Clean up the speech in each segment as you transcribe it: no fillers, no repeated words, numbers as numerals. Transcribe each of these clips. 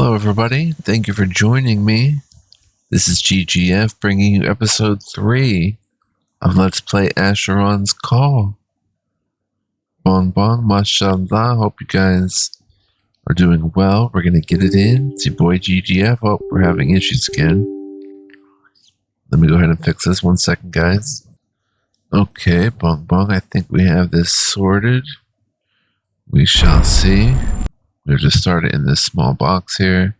Hello everybody, thank you for joining me. This is GGF bringing you episode 3 of Let's Play Asheron's Call. Bong bong, mashallah, hope you guys are doing well. We're gonna get it in. It's your boy GGF. Oh, we're having issues again. Let me go ahead and fix this 1 second, guys. Okay, bong bong, I think we have this sorted. We shall see. We'll just start it in this small box here.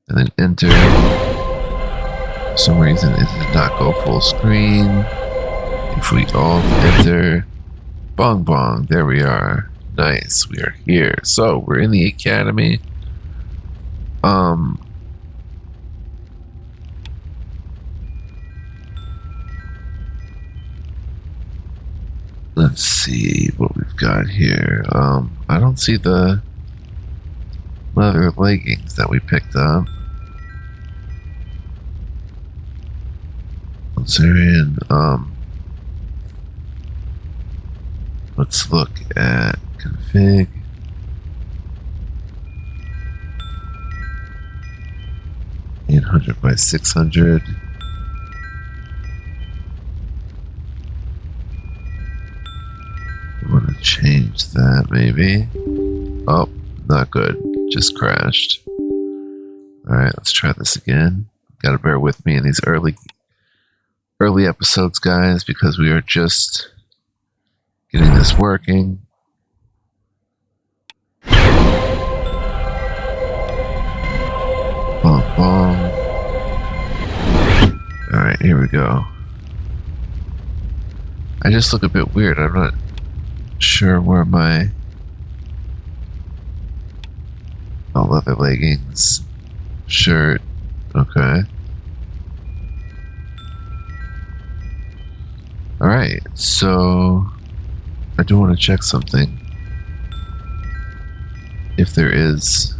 And then enter. For some reason it did not go full screen. If we alt enter, bong bong, there we are. Nice, we are here. So we're in the academy. Let's see what we've got here. I don't see the leather leggings that we picked up. Once they're in, let's look at config. $800 by 600. I want to change that maybe. Oh, not good. Just crashed. Alright, let's try this again. Gotta bear with me in these early episodes, guys, because we are just getting this working. Bong bong. Alright, here we go. I just look a bit weird. I'm not sure where my leather leggings, shirt, okay. Alright, so I do want to check something. If there is...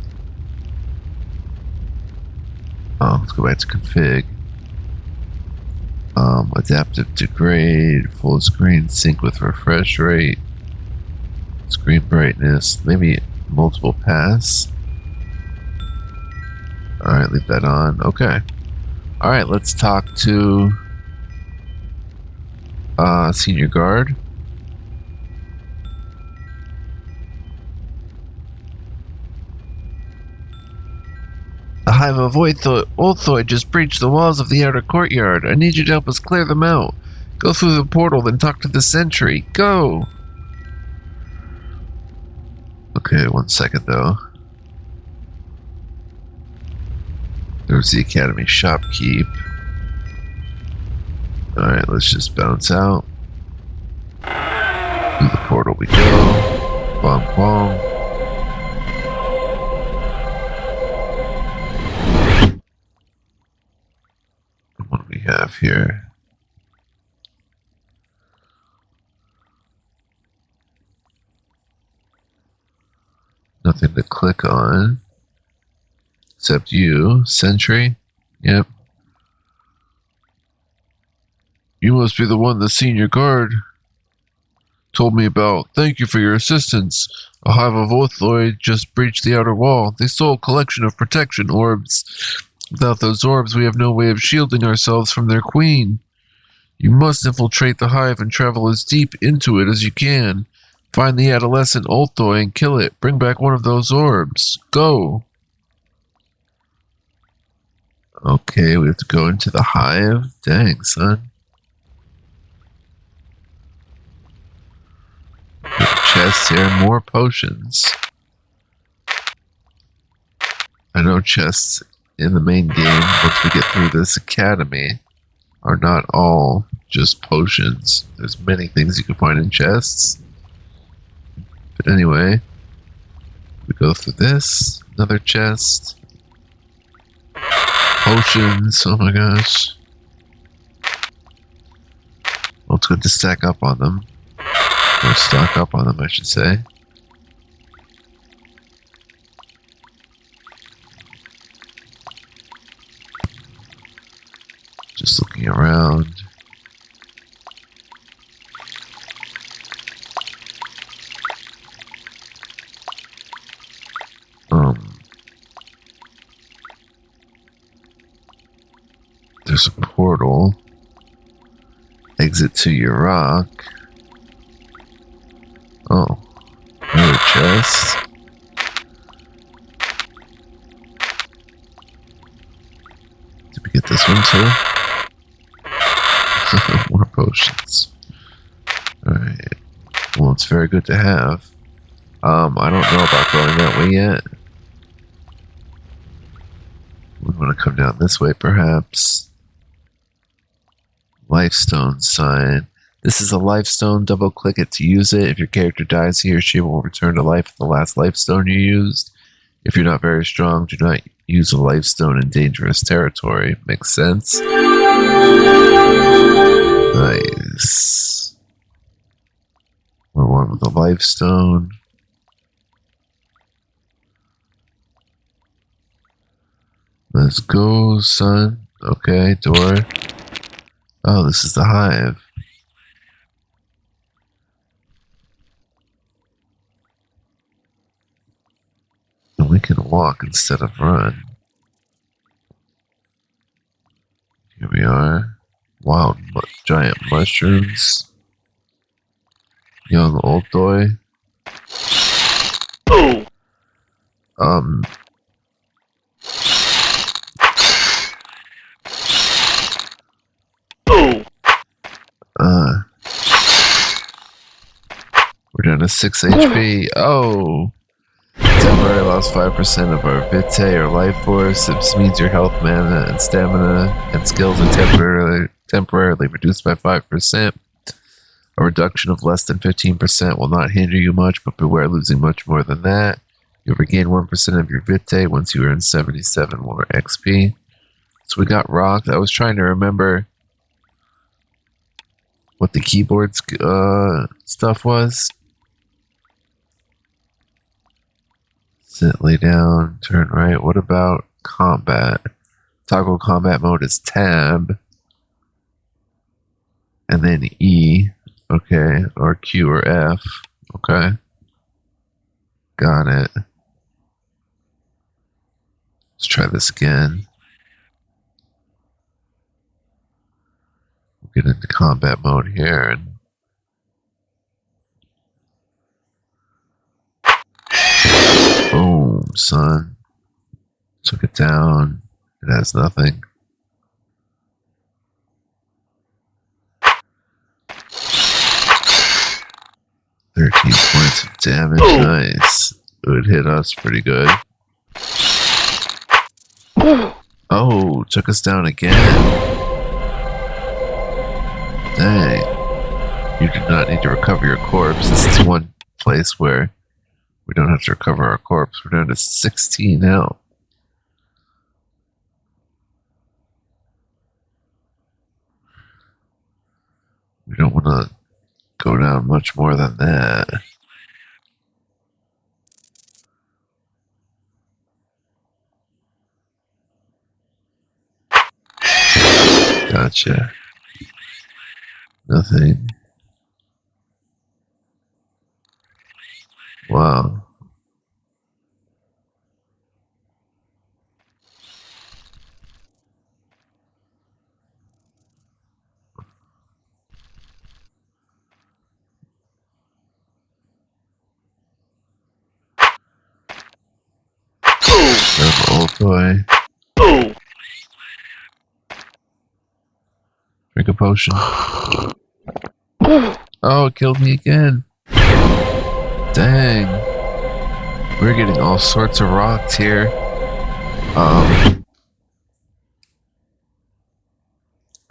let's go back to config. Adaptive degrade, full screen, sync with refresh rate, screen brightness, maybe multiple pass. Alright, leave that on. Okay. Alright, let's talk to senior guard. The hive of Olthoid just breached the walls of the outer courtyard. I need you to help us clear them out. Go through the portal, then talk to the sentry. Go! Okay, 1 second though. There's the academy shopkeep. Alright, let's just bounce out. Through the portal we go. Bong bong. What do we have here? Nothing to click on. Except you, sentry. Yep. You must be the one the senior guard told me about. Thank you for your assistance. A hive of Olthoid just breached the outer wall. They stole a collection of protection orbs. Without those orbs, we have no way of shielding ourselves from their queen. You must infiltrate the hive and travel as deep into it as you can. Find the adolescent Olthoid and kill it. Bring back one of those orbs. Go! Okay, we have to go into the hive. Dang, son. Chests here, more potions. I know chests in the main game, once we get through this academy, are not all just potions. There's many things you can find in chests. But anyway, we go through this, another chest. Potions, oh my gosh. Well, it's good to stack up on them. Or stock up on them, I should say. Just looking around. portal. Exit to your rock. Oh, another chest. Did we get this one too? More potions. Alright. Well, it's very good to have. I don't know about going that way yet. We want to come down this way, perhaps. Lifestone sign. This is a lifestone. Double click it to use it. If your character dies, he or she will return to life with the last lifestone you used. If you're not very strong, do not use a lifestone in dangerous territory. Makes sense. Nice. We're one with a lifestone. Let's go, son. Okay, door. Oh, this is the hive. And we can walk instead of run. Here we are. Wild giant mushrooms. Young old boy. We're down to 6 HP. Oh! Temporarily lost 5% of our vitae or life force. This means your health, mana, and stamina and skills are temporarily reduced by 5%. A reduction of less than 15% will not hinder you much, but beware losing much more than that. You'll regain 1% of your vitae once you earn 77 more XP. So we got rocked. I was trying to remember what the keyboard stuff was. Sit, lay down, turn right. What about combat? Toggle combat mode is tab. And then E. Okay. Or Q or F. Okay. Got it. Let's try this again. We'll get into combat mode here and boom, son. Took it down. It has nothing. £13 of damage. Nice. It would hit us pretty good. Oh, took us down again. Dang. You do not need to recover your corpse. This is one place where we don't have to recover our corpse. We're down to 16 health. We don't want to go down much more than that. Gotcha. Nothing. Wow. Old boy. Drink a potion. Oh, it killed me again. Dang. We're getting all sorts of rocks here. I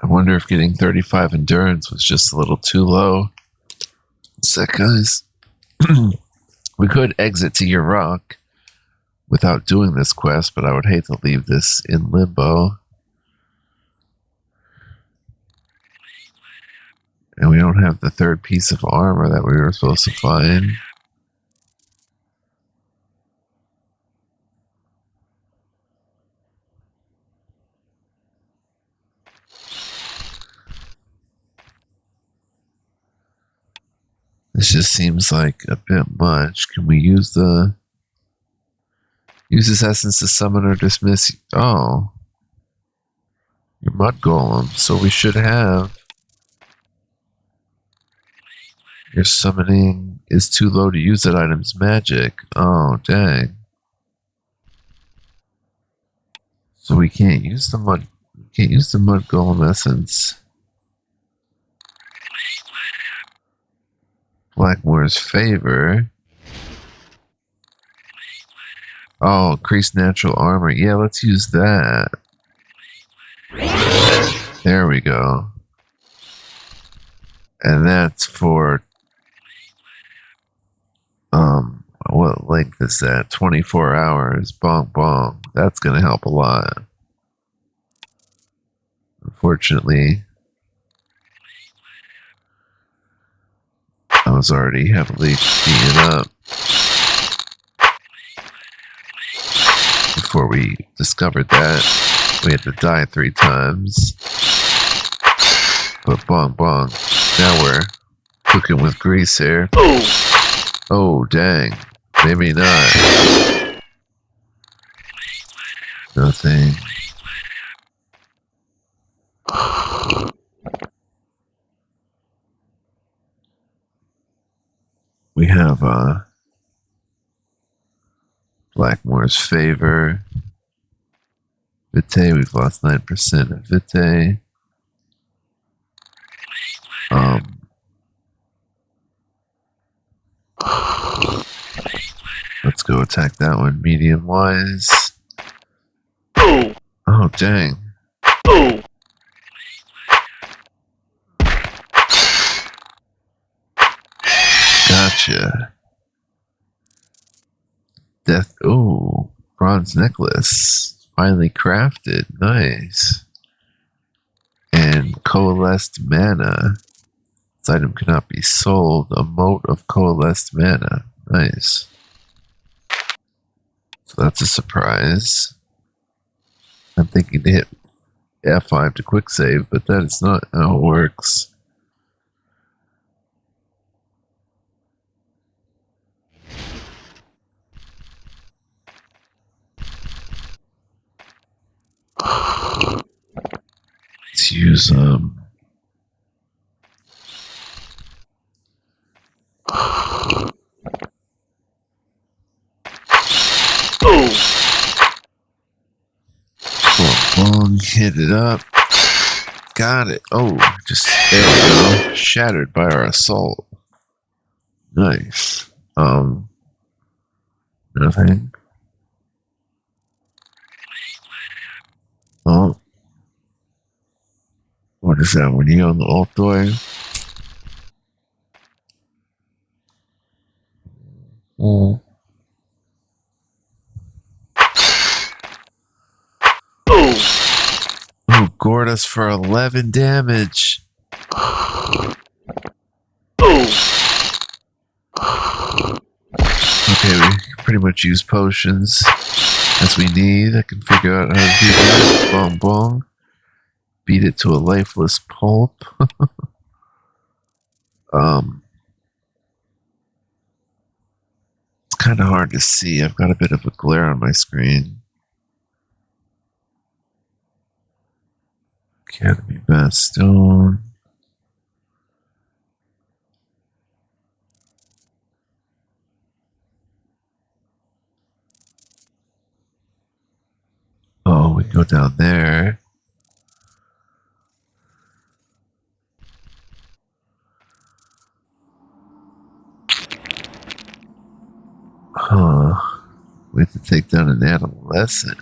wonder if getting 35 endurance was just a little too low. What's that, guys? We could exit to your rock without doing this quest, but I would hate to leave this in limbo. And we don't have the third piece of armor that we were supposed to find. This just seems like a bit much. Can we use this essence to summon or dismiss? Oh. your mud golem. So we should have. Your summoning is too low to use that item's magic. Oh, dang. So we can't use the mud. We can't use the mud golem essence. Blackmore's favor. Oh, increased natural armor. Yeah, let's use that. There we go. And that's for what length is that? 24 hours. Bong bong. That's gonna help a lot. Unfortunately, I was already heavily beaten up before we discovered that. We had to die 3 times. But bong bong. Now we're cooking with grease here. Oh, dang. Maybe not. Nothing. We have Blackmore's favor. Vitae, we've lost 9% of Vitae. Let's go attack that one medium wise. Oh, dang. Gotcha. Death. Oh, bronze necklace. Finally crafted. Nice. And coalesced mana. This item cannot be sold. A mote of coalesced mana. Nice. So that's a surprise. I'm thinking to hit F5 to quick save, but that is not how it works. Let's use Long, hit it up. Got it. Oh, just there we go. Shattered by our assault. Nice. Nothing. Oh. What is that? When you on the alt door? Oh. Oh, gored us for 11 damage. Okay, we can pretty much use potions as we need. I can figure out how to do that. Bong bong. Beat it to a lifeless pulp. It's kind of hard to see. I've got a bit of a glare on my screen. Academy Bastone. Oh, we go down there. Huh. We have to take down an adolescent.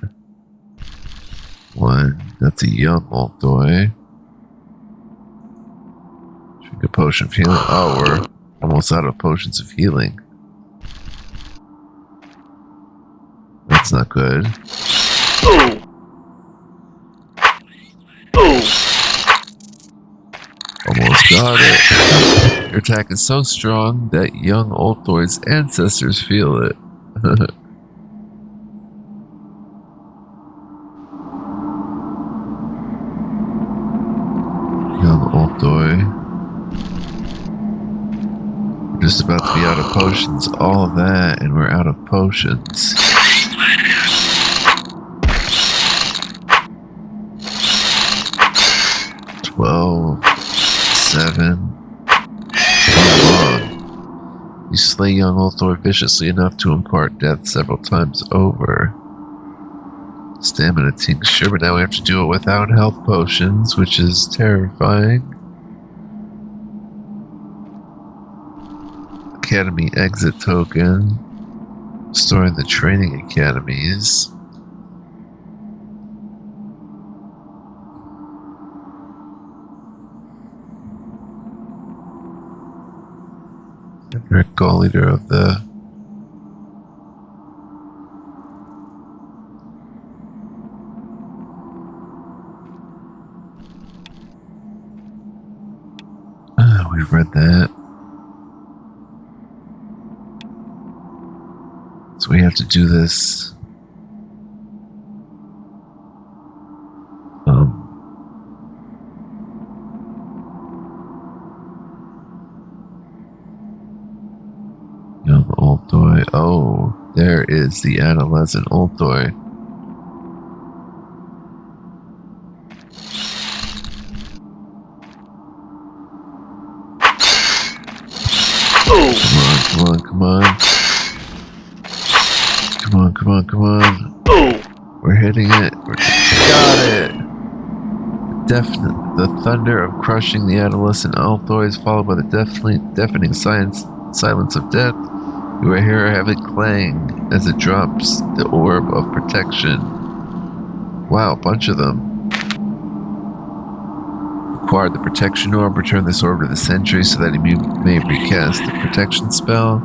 One. That's a young old boy. Drink a potion of healing. Oh, we're almost out of potions of healing. That's not good. Almost got it. Your attack is so strong that young old boy's ancestors feel it. Young old boy. We're just about to be out of potions. All of that, and we're out of potions. 12, 7. Long. You slay young Ulthor viciously enough to impart death several times over. Stamina tincture, but now we have to do it without health potions, which is terrifying. Academy exit token. Storing the training academies. Direct goal leader of the we've read that. So we have to do this. Young Ulthor. Oh, there is the adolescent Ulthor. Come on, come on. Come on, come on, come on. We're hitting it. Got it. The thunder of crushing the adolescent Ulthor is followed by the deafening silence of death. You will hear a heavy clang as it drops the orb of protection. Wow, a bunch of them. Acquired the protection orb. Return this orb to the sentry so that he may recast the protection spell.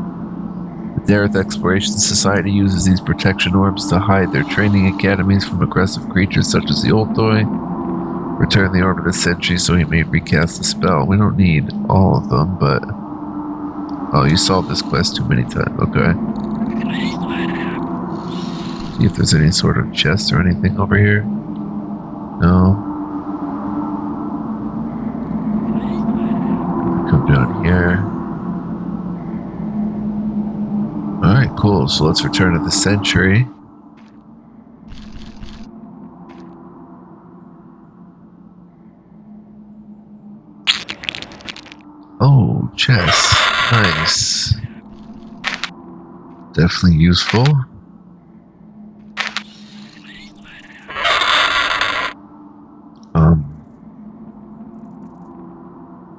The Dareth Exploration Society uses these protection orbs to hide their training academies from aggressive creatures such as the Ulthor. Return the orb to the sentry so he may recast the spell. We don't need all of them, but... Oh, you solved this quest too many times. Okay. See if there's any sort of chest or anything over here. No. Come down here. Alright, cool. So let's return to the sentry. Oh, chest. Nice. Definitely useful.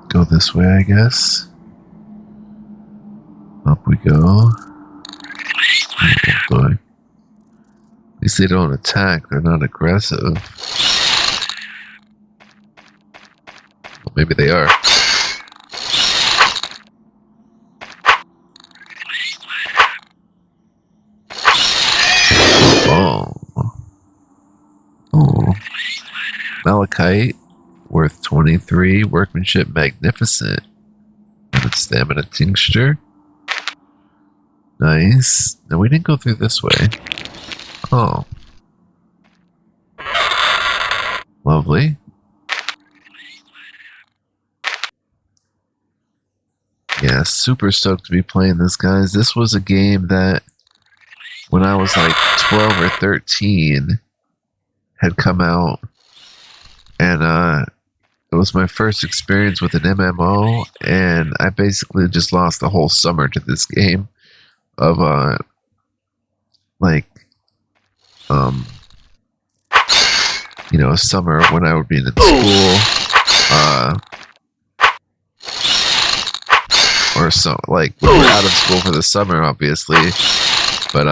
Go this way, I guess. Up we go. Oh boy. At least they don't attack, they're not aggressive. Well, maybe they are. Oh. Malachite, worth 23. Workmanship, magnificent. And a stamina tincture. Nice. Now we didn't go through this way. Oh. Lovely. Yeah, super stoked to be playing this, guys. This was a game that, when I was like 12 or 13, had come out, and it was my first experience with an MMO, and I basically just lost the whole summer to this game of you know, summer when I would be in school, or so, like, we were out of school for the summer, obviously, but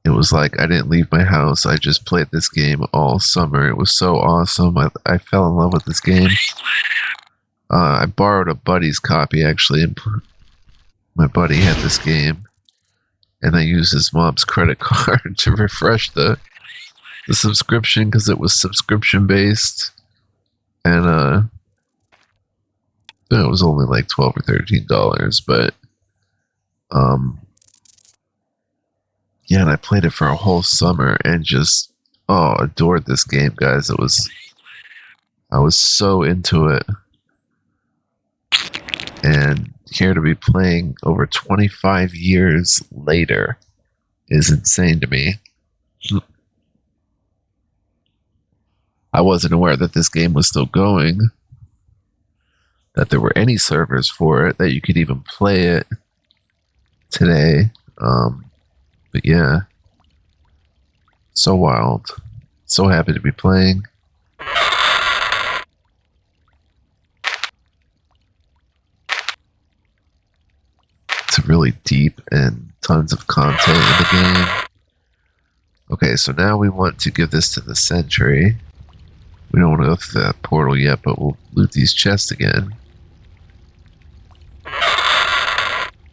it was like I didn't leave my house. I just played this game all summer. It was so awesome. I fell in love with this game. I borrowed a buddy's copy, actually, and my buddy had this game, and I used his mom's credit card to refresh the subscription because it was subscription based, and it was only like $12 or $13, but yeah, and I played it for a whole summer and just adored this game, guys. I was so into it, and here to be playing over 25 years later is insane to me. I wasn't aware that this game was still going, that there were any servers for it, that you could even play it today. But yeah, so wild. So happy to be playing. It's really deep and tons of content in the game. Okay, so now we want to give this to the sentry. We don't want to go through that portal yet, but we'll loot these chests again.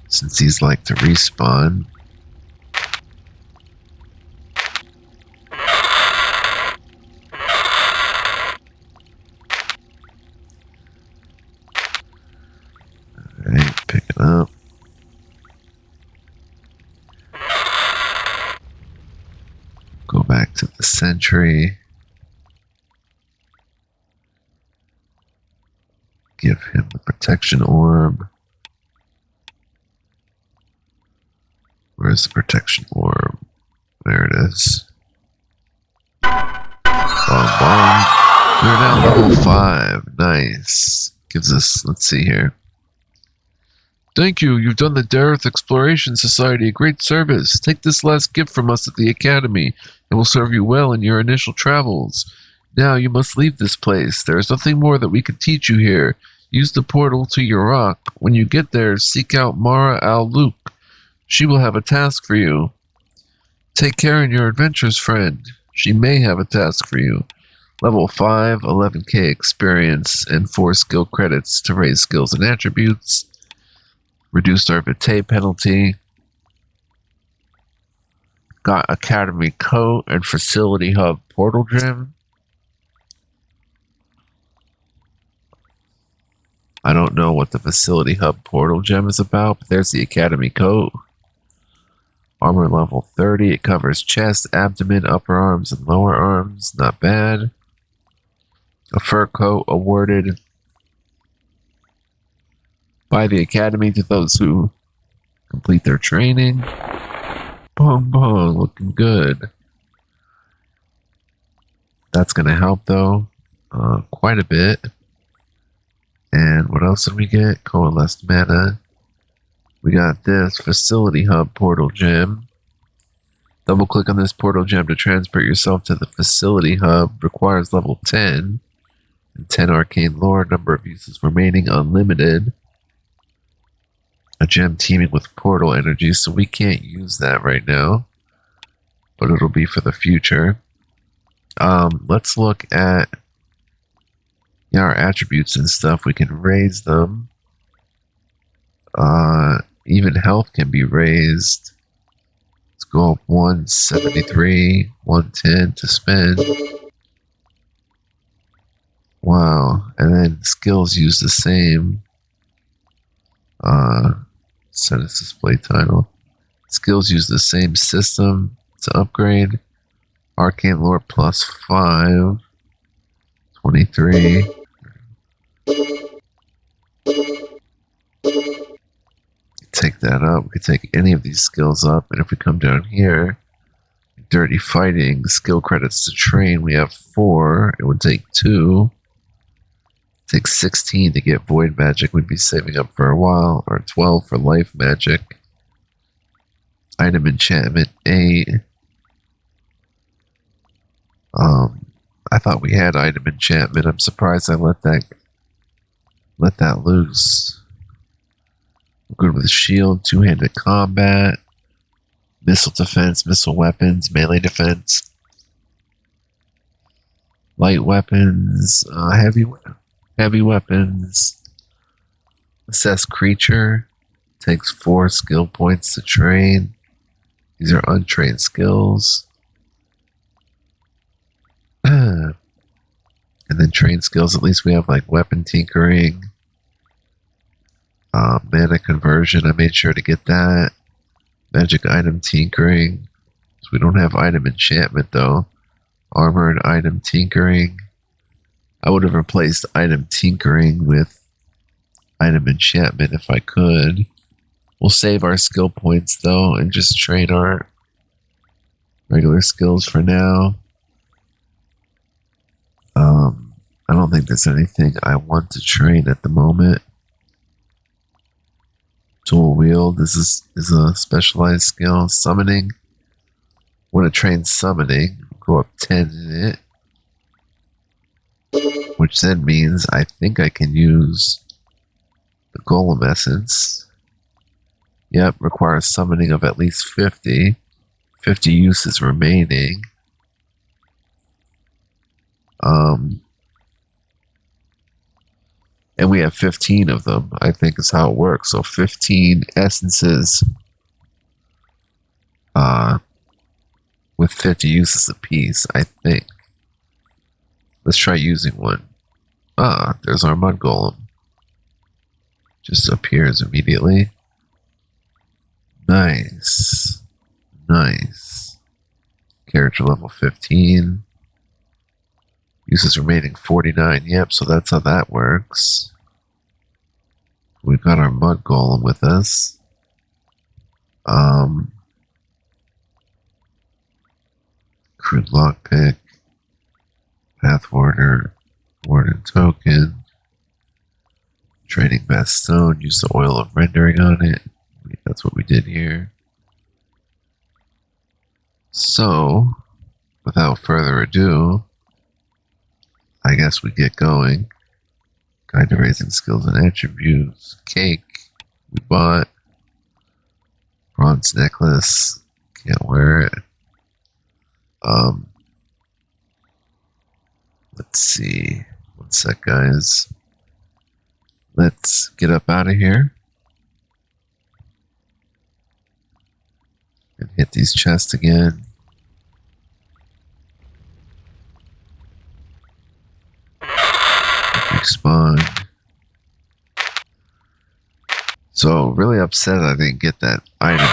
Since these like to respawn. Alright, pick it up. Go back to the sentry. Give him the protection orb. Where's the protection orb? There it is. Bong bong. We're now level 5. Nice. Gives us, let's see here. Thank you. You've done the Dareth Exploration Society a great service. Take this last gift from us at the Academy. It will serve you well in your initial travels. Now you must leave this place. There is nothing more that we can teach you here. Use the portal to your rock. When you get there, seek out Mara al-Luke. She will have a task for you. Take care in your adventures, friend. She may have a task for you. Level 5, 11k experience, and 4 skill credits to raise skills and attributes. Reduced our vitae penalty. Got Academy Coat and Facility Hub Portal Gem. I don't know what the Facility Hub Portal Gem is about, but there's the Academy Coat. Armor level 30. It covers chest, abdomen, upper arms, and lower arms. Not bad. A fur coat awarded by the Academy to those who complete their training. Bong bong, looking good. That's going to help though, quite a bit. And what else did we get? Coalesced mana. We got this Facility Hub Portal Gem. Double click on this portal gem to transport yourself to the Facility Hub. Requires level 10. And 10 arcane lore. Number of uses remaining unlimited. A gem teeming with portal energy, so we can't use that right now. But it'll be for the future. Let's look at our attributes and stuff. We can raise them. Even health can be raised. Let's go up 173, 110 to spend. Wow. And then skills use the same. Status display title. Skills use the same system to upgrade. Arcane lore plus 5. 23. Take that up. We could take any of these skills up, and if we come down here, dirty fighting, skill credits to train, we have 4. It would take 2. Take 16 to get void magic. We'd be saving up for a while, or 12 for life magic. Item enchantment 8. I thought we had item enchantment. I'm surprised I let that loose. We're good with shield, two-handed combat, missile defense, missile weapons, melee defense, light weapons, heavy weapons. Assess creature. Takes 4 skill points to train. These are untrained skills. And then train skills, at least we have like weapon tinkering, mana conversion. I made sure to get that. Magic item tinkering. So we don't have item enchantment though. Armor and item tinkering. I would have replaced item tinkering with item enchantment if I could. We'll save our skill points though and just train our regular skills for now. think there's anything I want to train at the moment. Dual wield. This is a specialized skill. Summoning. Want to train summoning. Go up 10 in it. Which then means I think I can use the golem essence. Yep, requires summoning of at least 50. 50 uses remaining. And we have 15 of them, I think is how it works. So 15 essences with 50 uses apiece, I think. Let's try using one. There's our mud golem. Just appears immediately. Nice. Nice. Character level 15. Uses remaining 49. Yep, so that's how that works. We've got our mud golem with us. Crude lockpick. Path warder. Warden token. Training best stone. Use the oil of rendering on it. That's what we did here. So, without further ado, I guess we get going. Guide to raising skills and attributes. Cake. We bought. Bronze necklace. Can't wear it. Let's see. One sec, guys. Let's get up out of here. And hit these chests again. Respawn. So, really upset I didn't get that item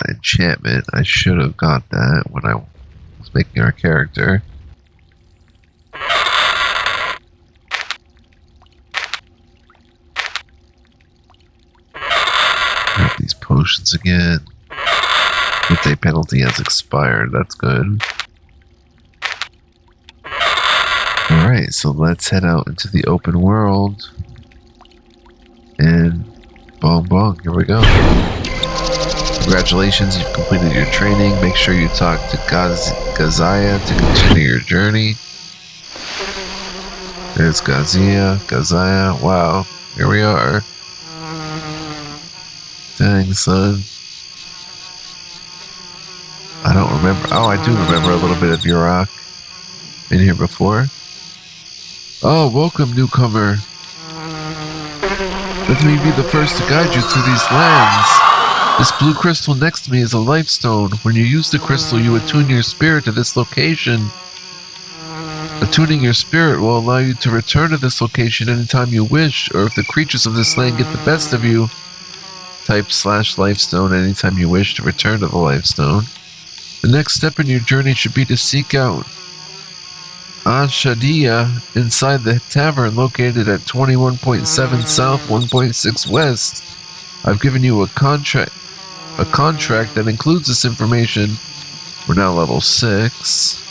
enchantment. I should have got that when I was making our character. Grab these potions again. Midday penalty has expired. That's good. Alright, so let's head out into the open world. And bong bong, here we go. Congratulations, you've completed your training. Make sure you talk to Gazaya to continue your journey. There's Gazaya. Wow, here we are. Dang, son. I don't remember. Oh, I do remember a little bit of Yaqar. Been here before. Oh, welcome, newcomer. Let me be the first to guide you through these lands. This blue crystal next to me is a life stone. When you use the crystal, you attune your spirit to this location. Attuning your spirit will allow you to return to this location anytime you wish, or if the creatures of this land get the best of you, type /lifestone anytime you wish to return to the lifestone. The next step in your journey should be to seek out Asheron inside the tavern located at 21.7 south, 1.6 west. I've given you a contract that includes this information. We're now level 6.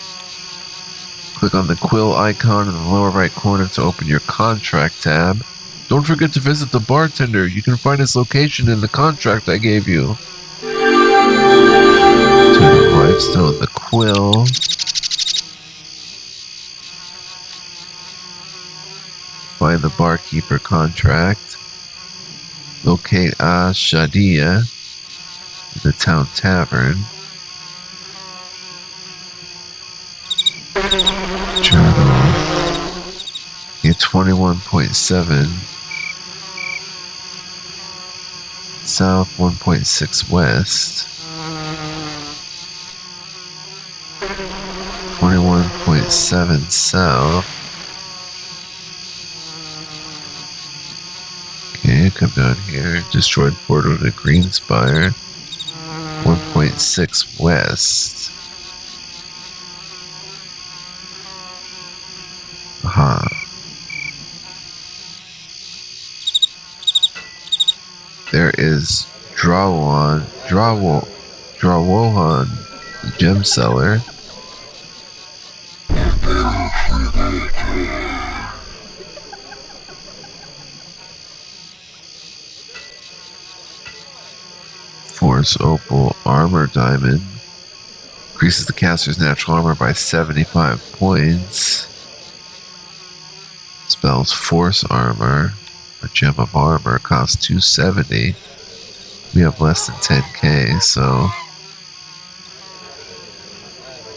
Click on the quill icon in the lower right corner to open your contract tab. Don't forget to visit the bartender. You can find his location in the contract I gave you. To the lifestone, the quill. Find the barkeeper contract. Locate Asheron in the town tavern. Journal. Get 21.7 south, 1.6 west. 21.7 south. Okay, come down here. Destroyed portal to Greenspire. 1.6 west. Aha. There is Drawohan, the gem seller. Force Opal Armor Diamond. Increases the caster's natural armor by 75 points. Spells Force Armor. A Gem of Armor costs 270. We have less than 10k, so...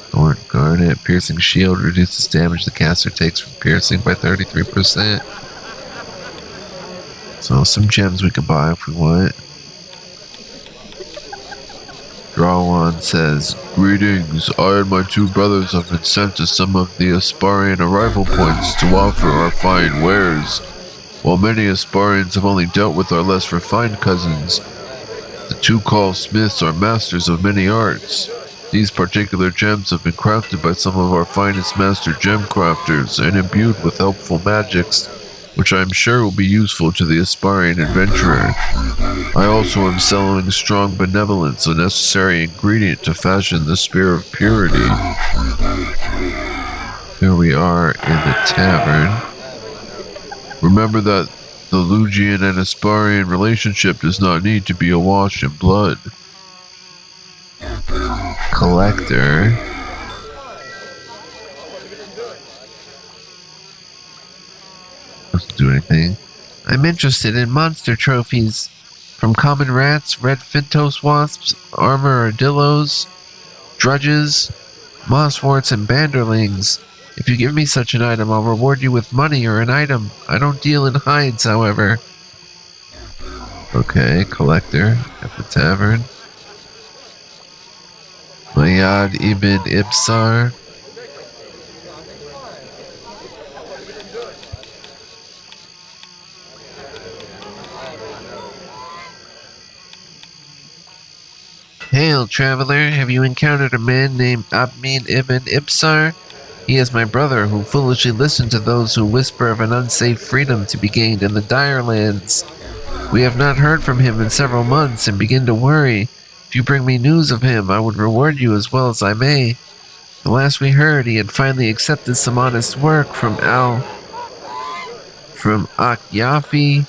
Thorn Garnet. Piercing Shield reduces damage the caster takes from piercing by 33%. So some gems we can buy if we want. Drawan says, "Greetings, I and my two brothers have been sent to some of the Asparian arrival points to offer our fine wares. While many Asparians have only dealt with our less refined cousins, the two called smiths are masters of many arts. These particular gems have been crafted by some of our finest master gem crafters and imbued with helpful magics, which I am sure will be useful to the aspiring adventurer. I also am selling strong benevolence, a necessary ingredient to fashion the spear of purity." Here we are in the tavern. Remember that the Lugian and Asparian relationship does not need to be awash in blood. Collector. Doesn't do anything. "I'm interested in monster trophies. From common rats, red fintos wasps, armor armadillos, drudges, mossworts, and banderlings. If you give me such an item, I'll reward you with money or an item. I don't deal in hides, however." Okay, collector at the tavern. Mayad ibn Ibsar. "Hail, traveler. Have you encountered a man named Abmin ibn Ibsar? He is my brother, who foolishly listened to those who whisper of an unsafe freedom to be gained in the Dire Lands. We have not heard from him in several months and begin to worry. If you bring me news of him, I would reward you as well as I may. The last we heard, he had finally accepted some honest work from Akyafi,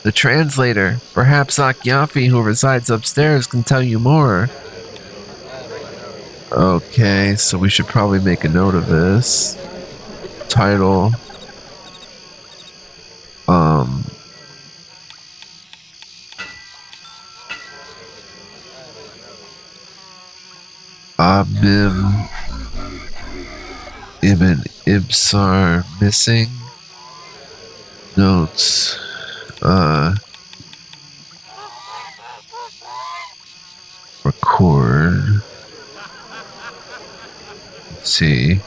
the translator. Perhaps Akyafi, who resides upstairs, can tell you more." Okay, so we should probably make a note of this. Title. Abim Ibn Ibsar missing. Notes. Record. Let's see.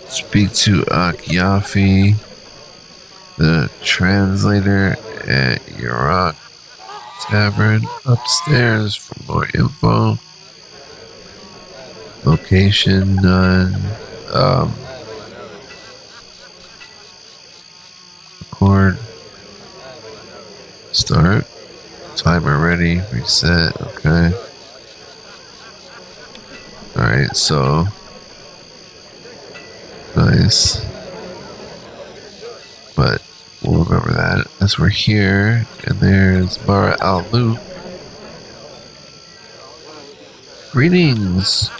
Speak to Akyafi, the translator at Yaqar Tavern upstairs for more info. Location none. Record. Start. Timer ready. Reset. Okay. Alright, so. Nice. But we'll remember that as we're here. And there's Mara Al-Luke. "Greetings.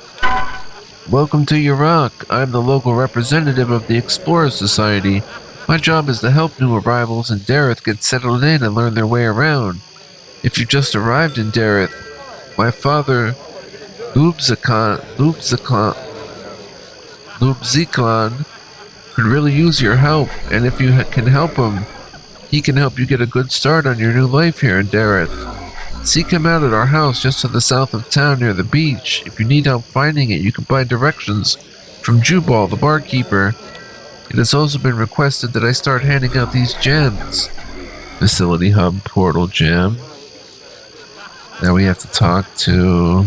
Welcome to Iraq. I'm the local representative of the Explorer Society. My job is to help new arrivals in Dareth get settled in and learn their way around. If you just arrived in Dareth, my father, Lubziklan, could really use your help, and if you can help him, he can help you get a good start on your new life here in Dareth. Seek him out at our house just to the south of town near the beach. If you need help finding it, you can find directions from Jubal, the barkeeper. It has also been requested that I start handing out these gems." Facility Hub Portal Gem. Now we have to talk to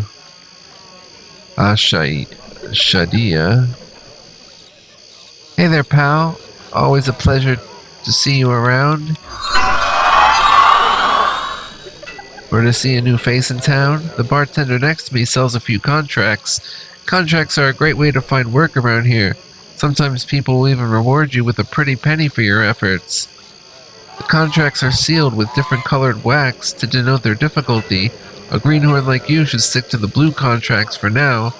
Shadia. "Hey there, pal. Always a pleasure to see you around. Or to see a new face in town. The bartender next to me sells a few contracts. Contracts are a great way to find work around here. Sometimes people will even reward you with a pretty penny for your efforts." The contracts are sealed with different colored wax to denote their difficulty. A greenhorn like you should stick to the blue contracts for now.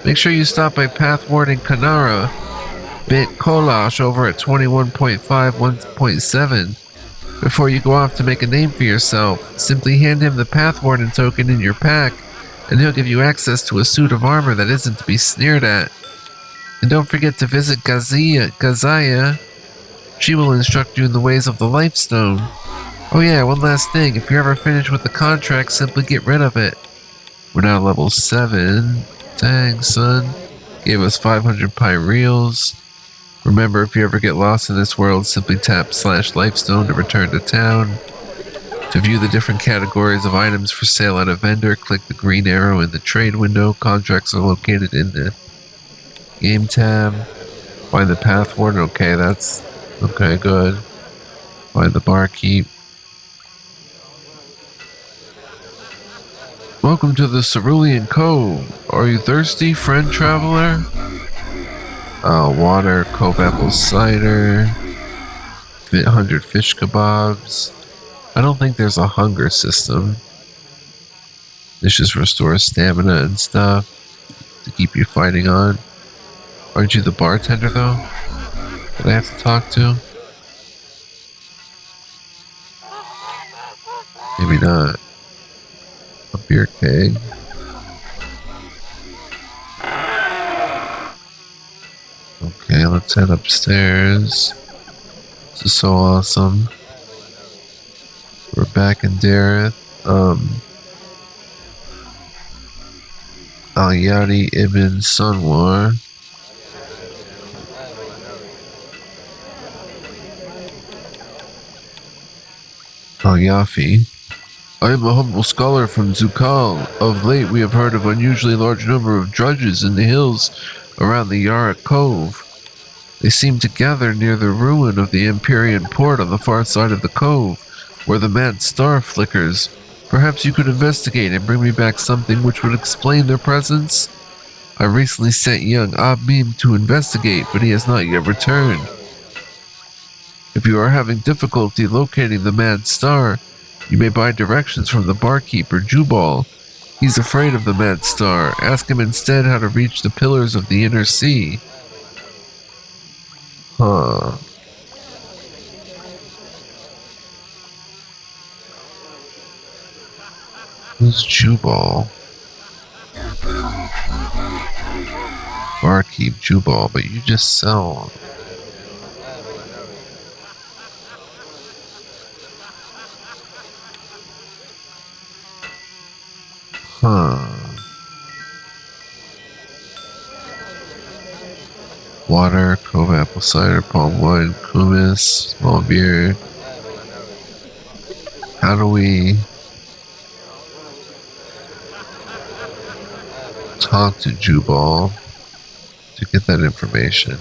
Make sure you stop by Pathward in Kanara, Bit Kolash over at 21.5.1.7. Before you go off to make a name for yourself, simply hand him the Pathwarden token in your pack, and he'll give you access to a suit of armor that isn't to be sneered at. And don't forget to visit Gazaya. She will instruct you in the ways of the Lifestone. Oh yeah, one last thing. If you're ever finished with the contract, simply get rid of it. We're now level 7. Dang, son. Gave us 500 pyreals. Remember, if you ever get lost in this world, simply tap /Lifestone to return to town. To view the different categories of items for sale at a vendor, click the green arrow in the trade window. Contracts are located in the game tab. Find the Pathward. Okay, that's... okay, good. Find the barkeep. Welcome to the Cerulean Cove. Are you thirsty, friend traveler? Water, Cove apple cider, 100 fish kebabs. I don't think there's a hunger system. This just restores stamina and stuff to keep you fighting on. Aren't you the bartender though? That I have to talk to? Maybe not. A beer keg. Okay, let's head upstairs. This is so awesome. We're back in Dareth. Al-Yadi Ibn Sunwar. Al-Yafi. I am a humble scholar from Zukal. Of late we have heard of unusually large number of drudges in the hills around the Yaqar Cove. They seem to gather near the ruin of the Empyrean port on the far side of the cove, where the mad star flickers. Perhaps you could investigate and bring me back something which would explain their presence? I recently sent young Abim to investigate, but he has not yet returned. If you are having difficulty locating the mad star, you may buy directions from the barkeeper Jubal. He's afraid of the mad star. Ask him instead how to reach the pillars of the inner sea. Huh. Who's Jubal? Barkeep Jubal, but you just sell. Huh. Water, Cove apple cider, palm wine, kumis, small beer. How do we talk to Jubal to get that information?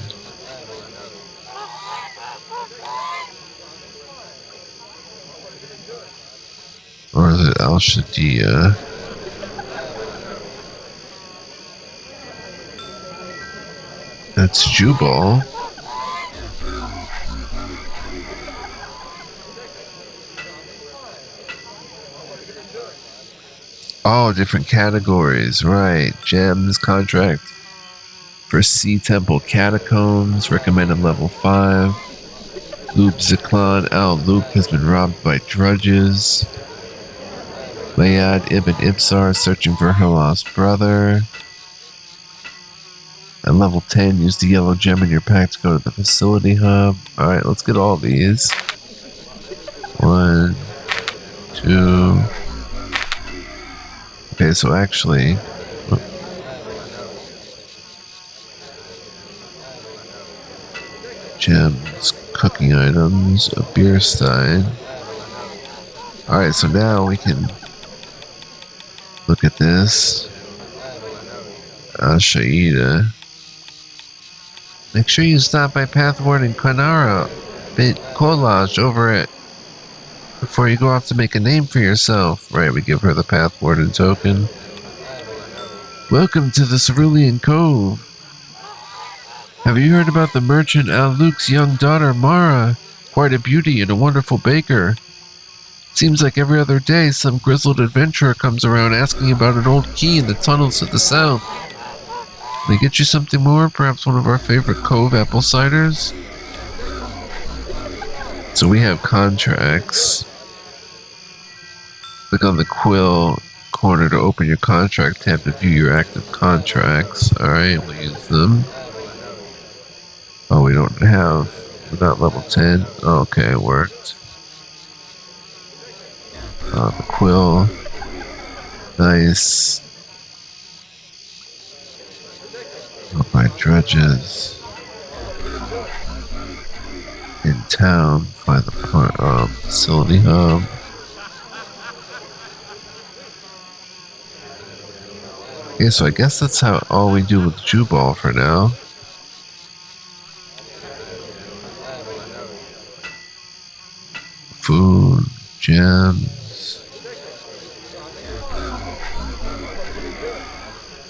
Or is it Al Shadia? That's Jubal. Oh, different categories, right. Gems, contract for Sea Temple Catacombs, recommended level 5. Loop Ziklan Al-Loop has been robbed by drudges. Layad Ibn Ibsar searching for her lost brother. At level 10, use the yellow gem in your pack to go to the facility hub. Alright, let's get all these. 1, 2. Okay, so actually... gems, cooking items, a beer stein. Alright, so now we can look at this. Shaida. Make sure you stop by Pathward and Kanara, Bit Collage over it before you go off to make a name for yourself. Right, we give her the Pathward and token. Welcome to the Cerulean Cove. Have you heard about the merchant Al-Luke's young daughter, Mara? quite a beauty and a wonderful baker. Seems like every other day some grizzled adventurer comes around asking about an old key in the tunnels to the south. Can I get you something more? Perhaps one of our favorite Cove apple ciders? So we have contracts. Click on the quill corner to open your contract tab to view your active contracts. Alright, we'll use them. Oh, we don't have... We're not level 10. Oh, okay, it worked. The quill. Nice. Oh, my dredges. In town, find the facility hub. Okay, so I guess that's all we do with Jubal for now. Food, gems,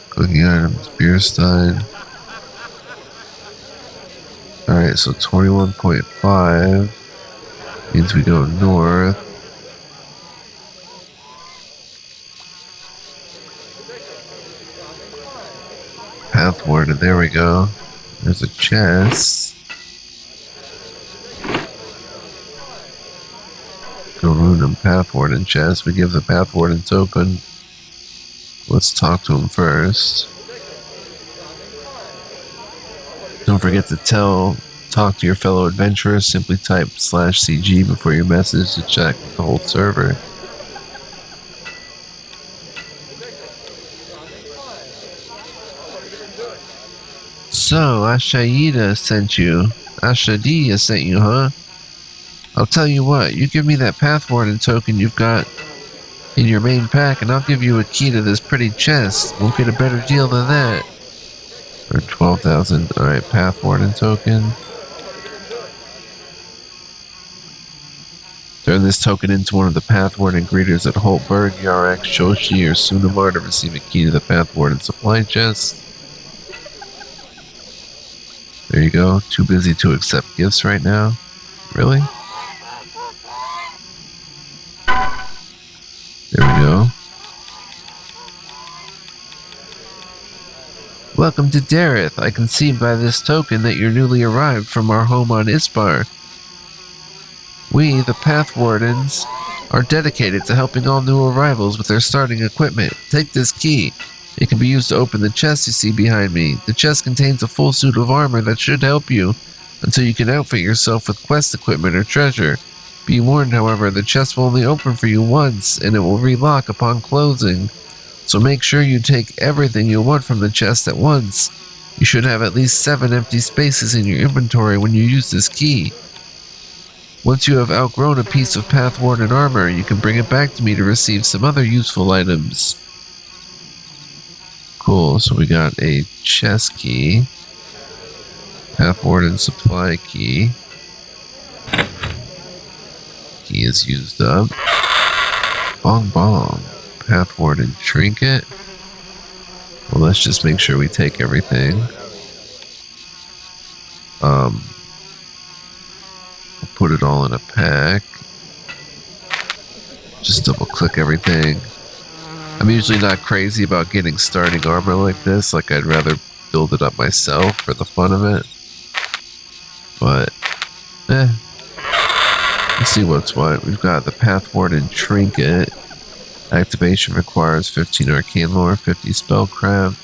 cooking items, beer stein. Alright, so 21.5 means we go north. Path warden, there we go. There's a chest. Garunum path warden chest. We give the path warden token. Let's talk to him first. Don't forget to talk to your fellow adventurers. Simply type /CG before your message to check the whole server. So, Ashayida sent you. Ashadiya sent you, huh? I'll tell you what, you give me that path warden token you've got in your main pack, and I'll give you a key to this pretty chest. Won't get a better deal than that. For 12,000. Alright, path warden token. Turn this token into one of the path warden greeters at Holtberg, Yarek, Shoshi, or Sunamar to receive a key to the path warden supply chest. There you go. Too busy to accept gifts right now. Really? There we go. Welcome to Dareth. I can see by this token that you're newly arrived from our home on Isbar. We, the Path Wardens, are dedicated to helping all new arrivals with their starting equipment. Take this key. It can be used to open the chest you see behind me. The chest contains a full suit of armor that should help you until you can outfit yourself with quest equipment or treasure. Be warned, however, the chest will only open for you once, and it will relock upon closing. So make sure you take everything you want from the chest at once. You should have at least 7 empty spaces in your inventory when you use this key. Once you have outgrown a piece of Path Warden armor, you can bring it back to me to receive some other useful items. Cool, so we got a chest key. Path Warden supply key. Key is used up. Bong bong. Path Warden trinket. Well, let's just make sure we take everything. We'll put it all in a pack. Just double click everything. I'm usually not crazy about getting starting armor like this. Like, I'd rather build it up myself for the fun of it. But, let's see what's what. We've got the Path Warden trinket. Activation requires 15 arcane lore, 50 spellcraft.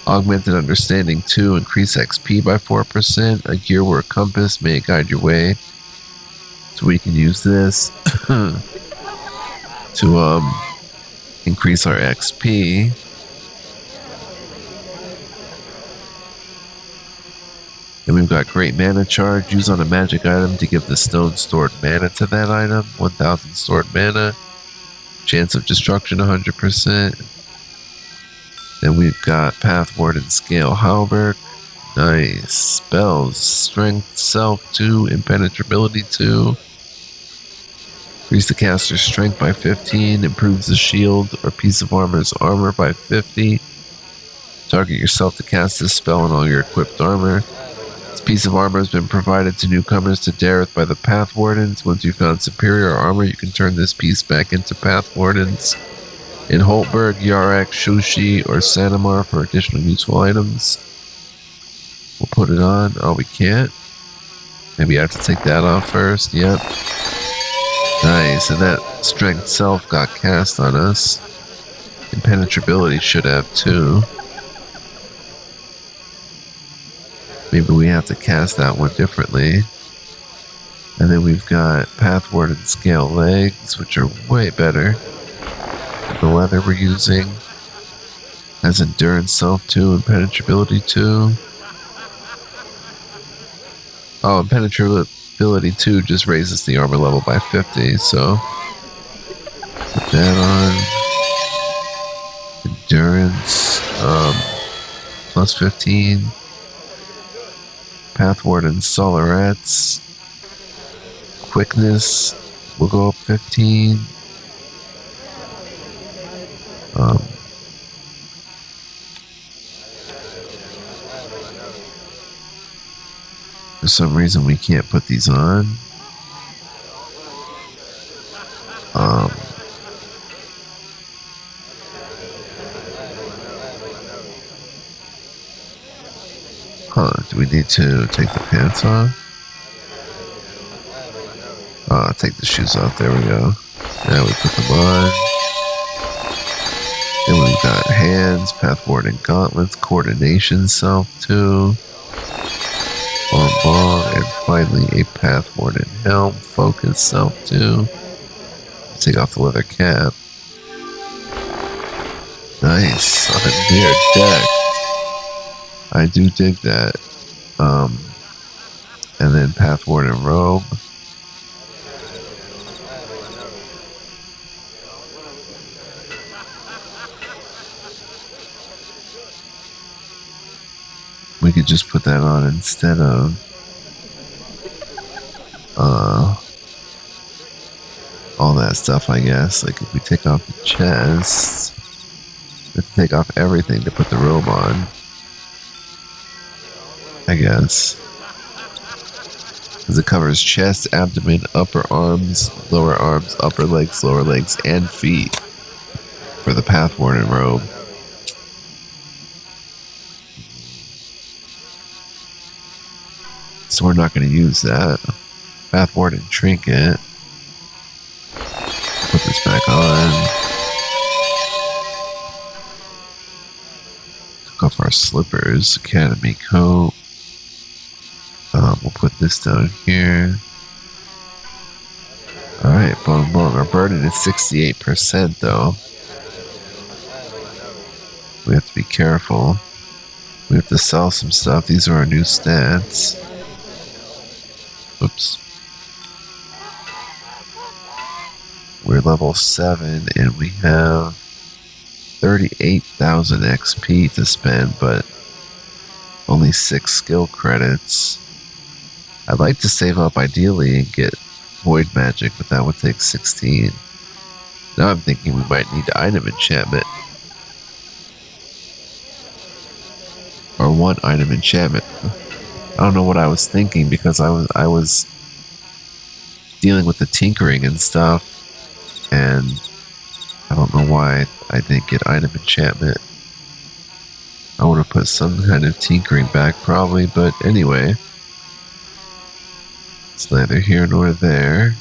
Augmented understanding 2, increase XP by 4%. A gearwork compass, may it guide your way. So we can use this to increase our XP. And we've got great mana charge. Use on a magic item to give the stone stored mana to that item. 1000 stored mana. Chance of destruction 100%. Then we've got Path Warden Scale Halberd. Nice. Spells. Strength Self 2. Impenetrability 2. Increase the caster's strength by 15. Improves the shield or piece of armor's armor by 50. Target yourself to cast this spell on all your equipped armor. This Piece of armor has been provided to newcomers to Dareth by the Path Wardens. Once you've found superior armor, you can turn this piece back into Path Wardens in Holtberg, Yarak, Shushi, or Sanamar for additional useful items. We'll put it on. Oh, we can't? Maybe I have to take that off first. Yep. Nice. And that strength self got cast on us. Impenetrability should have too. Maybe we have to cast that one differently. And then we've got Path Warden Scale Legs, which are way better than the leather we're using. Has Endurance Self 2, Impenetrability 2. Oh, Impenetrability 2 just raises the armor level by 50, so put that on. Endurance, plus 15. Path Warden Solarettes. Quickness will go up 15. For some reason we can't put these on. Do we need to take the pants off? Take the shoes off. There we go. Now we put them on. Then we've got hands, Path Warden gauntlets, coordination self 2. And finally a Path Warden helm, focus self 2. Take off the leather cap. Nice. On a near deck. I do dig that. And then Path Warden robe. We could just put that on instead of all that stuff, I guess. Like if we take off the chest, we have to take off everything to put the robe on, I guess. Because it covers chest, abdomen, upper arms, upper legs, lower legs, and feet for the Path Warden robe. So we're not going to use that. Path Warden trinket. Put this back on. Took off our slippers. Academy coat. We'll put this down here. Alright, boom, boom. Our burden is 68% though. We have to be careful. We have to sell some stuff. These are our new stats. Oops. We're level 7 and we have 38,000 XP to spend, but only 6 skill credits. I'd like to save up ideally and get Void Magic, but that would take 16. Now I'm thinking we might need item enchantment. Or one item enchantment. I don't know what I was thinking because I was dealing with the tinkering and stuff, and I don't know why I didn't get item enchantment. I would have put some kind of tinkering back probably, but anyway. It's neither here nor there.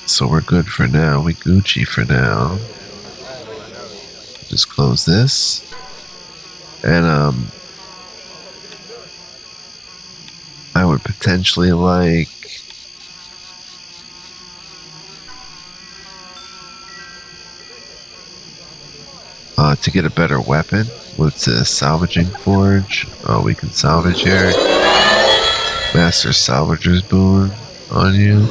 So we're good for now. We Gucci for now. Just close this. And I would potentially like to get a better weapon. What's this? Salvaging Forge. Oh, we can salvage here. Master Salvager's Boon on you.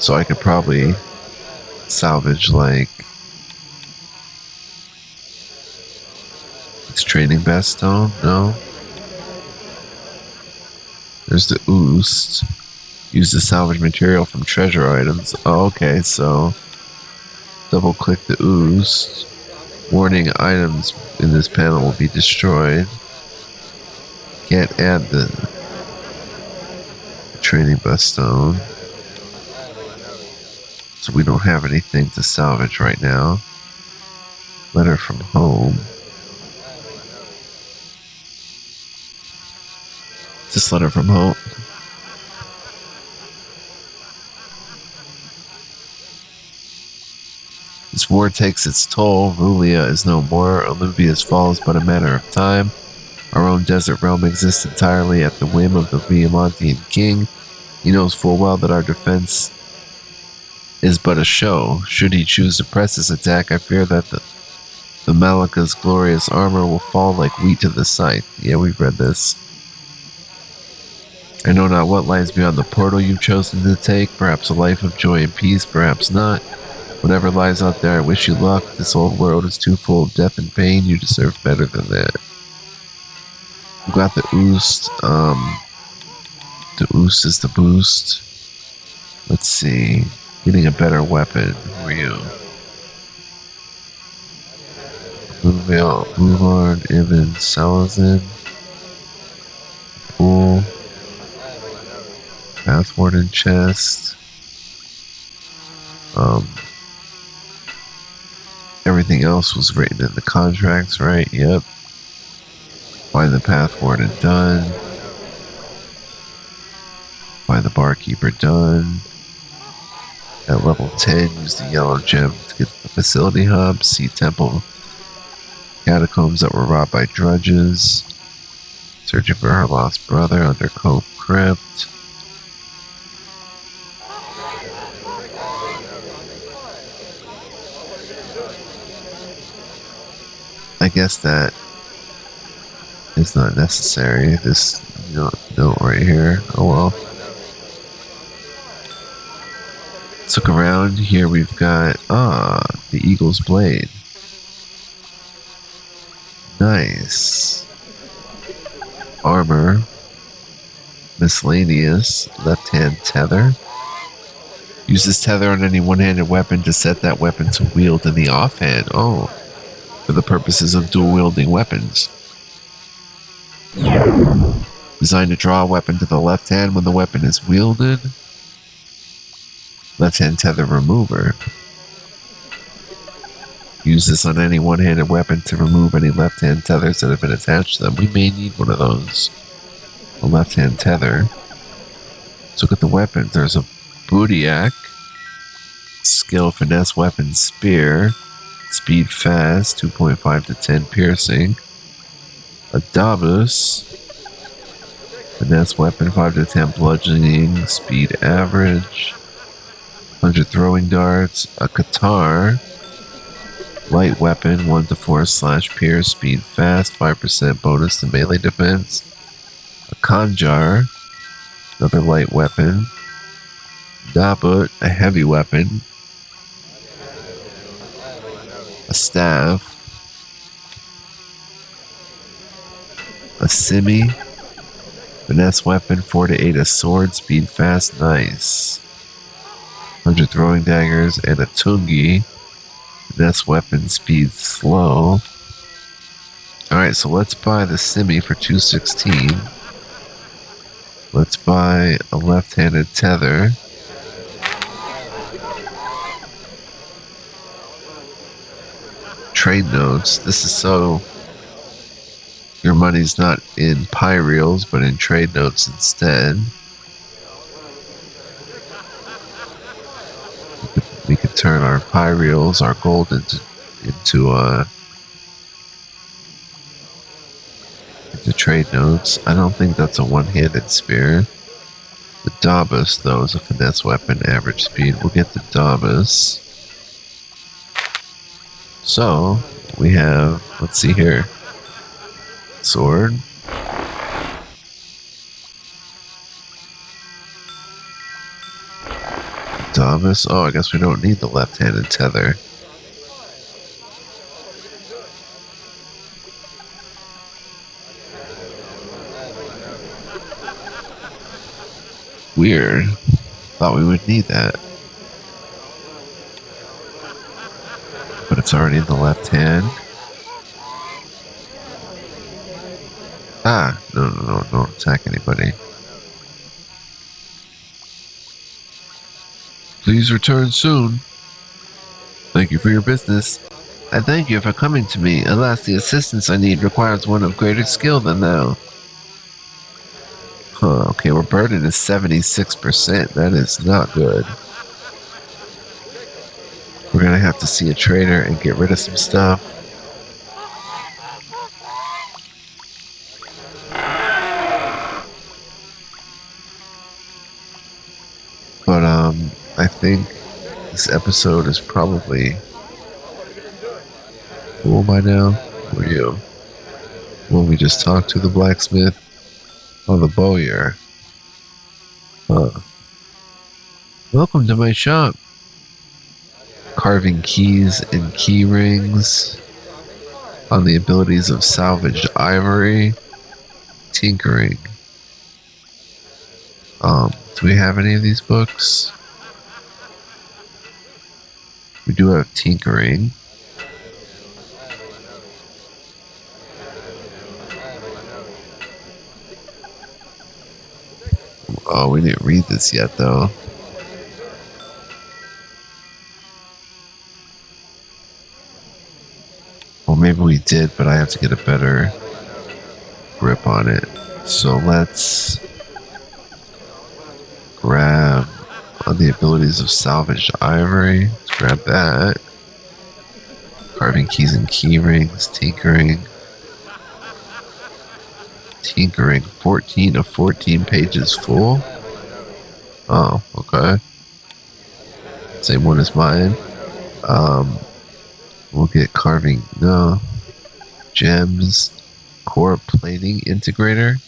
So I could probably salvage like it's training best stone. No, there's the oost. Use the salvage material from treasure items. Oh, okay, so Double click the ooze. Warning, items in this panel will be destroyed. Can't add the training bus stone. So we don't have anything to salvage right now. Letter from home. This letter from home. This war takes its toll. Rulia is no more. Olympia's fall is but a matter of time. Our own desert realm exists entirely at the whim of the Viamontian king. He knows full well that our defense is but a show. Should he choose to press his attack, I fear that the Malika's glorious armor will fall like wheat to the scythe. Yeah, we've read this. I know not what lies beyond the portal you've chosen to take. Perhaps a life of joy and peace, perhaps not. Whatever lies out there, I wish you luck. This old world is too full of death and pain. You deserve better than that. We got the oost. The oost is the boost. Let's see. Getting a better weapon. Who are you? Boulevard, Ibn Salazin. Pool. Pathwarden chest. Everything else was written in the contracts, right? Yep. Find the Pathwarden done. Find the Barkeeper done. At level 10, use the yellow gem to get to the facility hub. See temple catacombs that were robbed by drudges. Searching for her lost brother under Cove Crypt. I guess that is not necessary. This note right here. Oh well. Let's look around. Here we've got the Eagle's Blade. Nice. Armor. Miscellaneous. Left-hand tether. Use this tether on any one-handed weapon to set that weapon to wield in the offhand. Oh. For the purposes of dual-wielding weapons. Designed to draw a weapon to the left hand when the weapon is wielded. Left-hand tether remover. Use this on any one-handed weapon to remove any left-hand tethers that have been attached to them. We may need one of those. A left-hand tether. Let's look at the weapons. There's a Boudiac. Skill, finesse, weapon, spear. Speed, fast, 2.5 to 10 piercing. A Dabus. Finesse, weapon, 5 to 10 bludgeoning. Speed, average. 100 throwing darts. A Qatar. Light weapon, 1 to 4 slash pierce. Speed, fast, 5% bonus to melee defense. A Conjar. Another light weapon. Dabut, a heavy weapon. A staff. A Simi. Finesse weapon, 4 to 8, a sword, speed fast, nice. 100 throwing daggers, and a Tungi. Finesse weapon, speed slow. Alright, so let's buy the Simi for 216. Let's buy a left-handed tether. Trade notes. This is so your money's not in pyreals, but in trade notes instead. We could turn our pyreals, our gold into trade notes. I don't think that's a one-handed spear. The Dabus, though, is a finesse weapon, average speed. We'll get the Dabus. So, we have, let's see here. Sword. Dabus. Oh, I guess we don't need the left-handed tether. Weird. Thought we would need that. But it's already in the left hand. Ah, no, don't attack anybody. Please return soon. Thank you for your business. I thank you for coming to me. Alas, the assistance I need requires one of greater skill than thou. Huh, okay, our burden is 76%. That is not good. We're gonna have to see a trader and get rid of some stuff. But, I think this episode is probably full by now. Who are you? Well, we just talked to the blacksmith. Oh, the bowyer. Huh. Welcome to my shop. Carving keys and key rings. On the abilities of salvaged ivory. Tinkering. Do we have any of these books? We do have tinkering. Oh, we didn't read this yet, though. Well, maybe we did, but I have to get a better grip on it. So let's grab on the abilities of salvaged ivory. Let's grab that. Carving keys and key rings, tinkering. Tinkering, 14 of 14 pages full. Oh, okay. Same one as mine. We'll get carving, no. Gems, core plating integrator.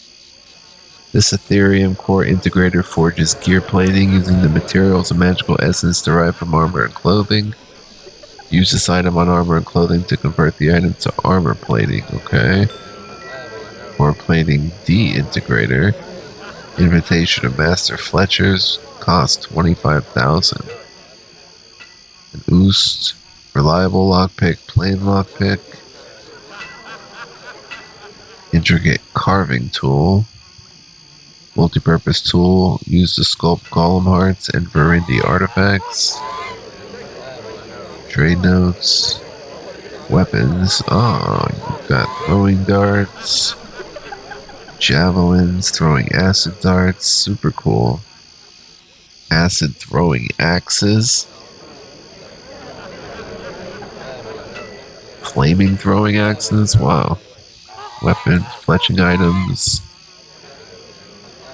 This Ethereum core integrator forges gear plating using the materials and magical essence derived from armor and clothing. Use this item on armor and clothing to convert the item to armor plating, okay. Core plating de-integrator. Invitation of Master Fletcher's cost 25,000. An oost, reliable lockpick, plain lockpick. Intricate carving tool. Multi-purpose tool used to sculpt golem hearts and Verendi artifacts. Trade notes. Weapons. Oh, you've got throwing darts. Javelins, throwing acid darts. Super cool. Acid throwing axes. Flaming throwing axes. Wow. Weapons, fletching items.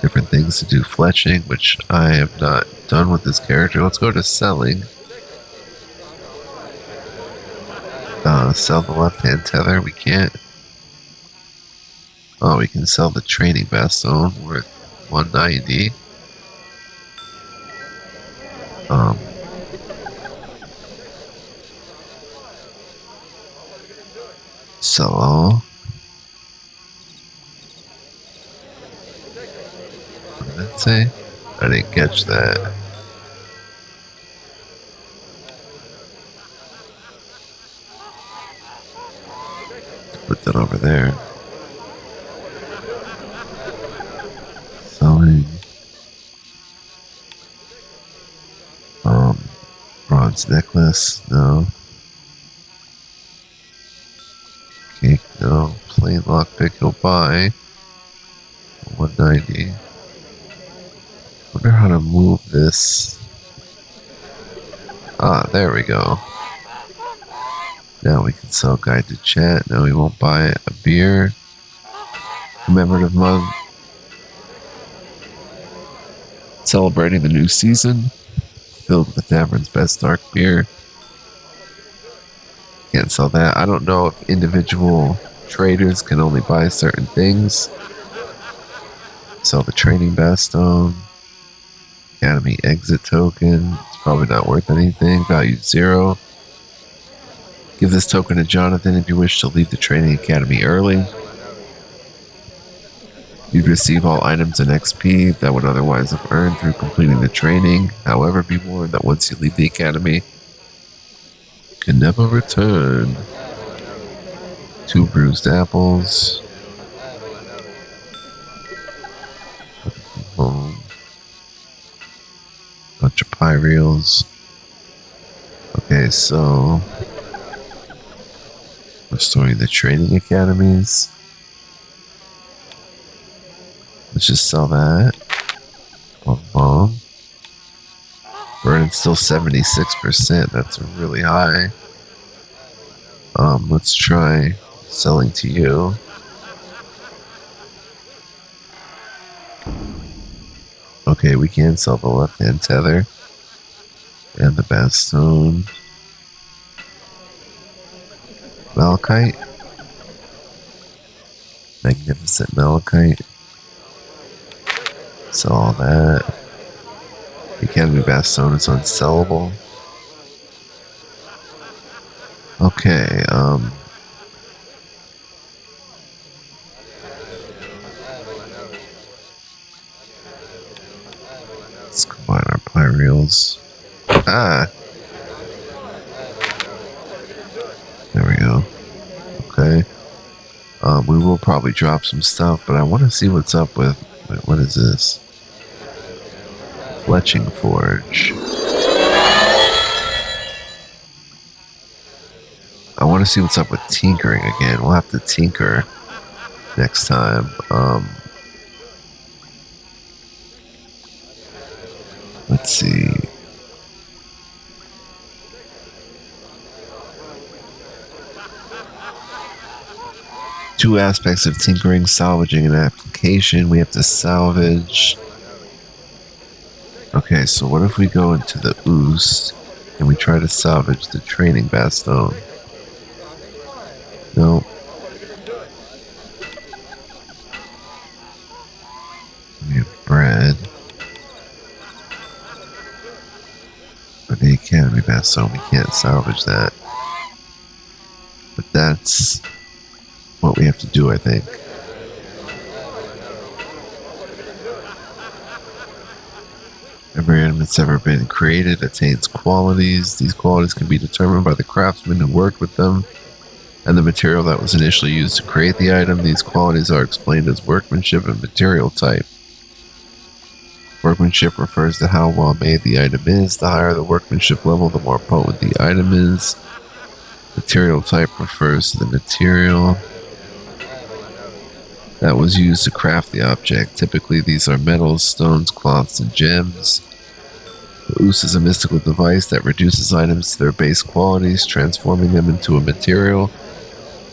Different things to do fletching, which I have not done with this character. Let's go to selling. Sell the left-hand tether. We can't. Oh, we can sell the training bastone worth 190. Sell all. What did that say? I didn't catch that. Put that over there. Selling. Bronze necklace. No. Cake. No. Plain lockpick. He'll buy. 190. Wonder how to move this. Ah, there we go. Now we can sell guide to chat. No, we won't buy a beer. Commemorative mug. Celebrating the new season. Filled with the tavern's best dark beer. Can't sell that. I don't know if individual traders can only buy certain things. Sell the training bastone. Academy exit token. It's probably not worth anything. Value 0. Give this token to Jonathan if you wish to leave the training academy early. You'd receive all items and XP that would otherwise have earned through completing the training. However, be warned that once you leave the academy, can never return. 2 bruised apples. Home. Bunch of pyreals. Okay, so restoring the training academies. Let's just sell that. Bomb. Burning's still 76%. That's really high. Let's try selling to you. Okay, we can sell the left-hand tether and the bastone. Malachite. Magnificent malachite. Sell all that. The Academy Bastone is unsellable. Okay, let's combine our pyreals. Ah! There we go. Okay. We will probably drop some stuff, but I want to see what's up with... Wait, what is this? Fletching Forge. I want to see what's up with tinkering again. We'll have to tinker next time. Let's see. Two aspects of tinkering: salvaging and application. We have to salvage. Okay, so what if we go into the oost and we try to salvage the training bastone? No. We have bread. But the academy bastone, we can't salvage that. But that's what we have to do, I think. Every item that's ever been created attains qualities. These qualities can be determined by the craftsman who worked with them and the material that was initially used to create the item. These qualities are explained as workmanship and material type. Workmanship refers to how well made the item is. The higher the workmanship level, the more potent the item is. Material type refers to the material that was used to craft the object. Typically, these are metals, stones, cloths, and gems. The Oos is a mystical device that reduces items to their base qualities, transforming them into a material.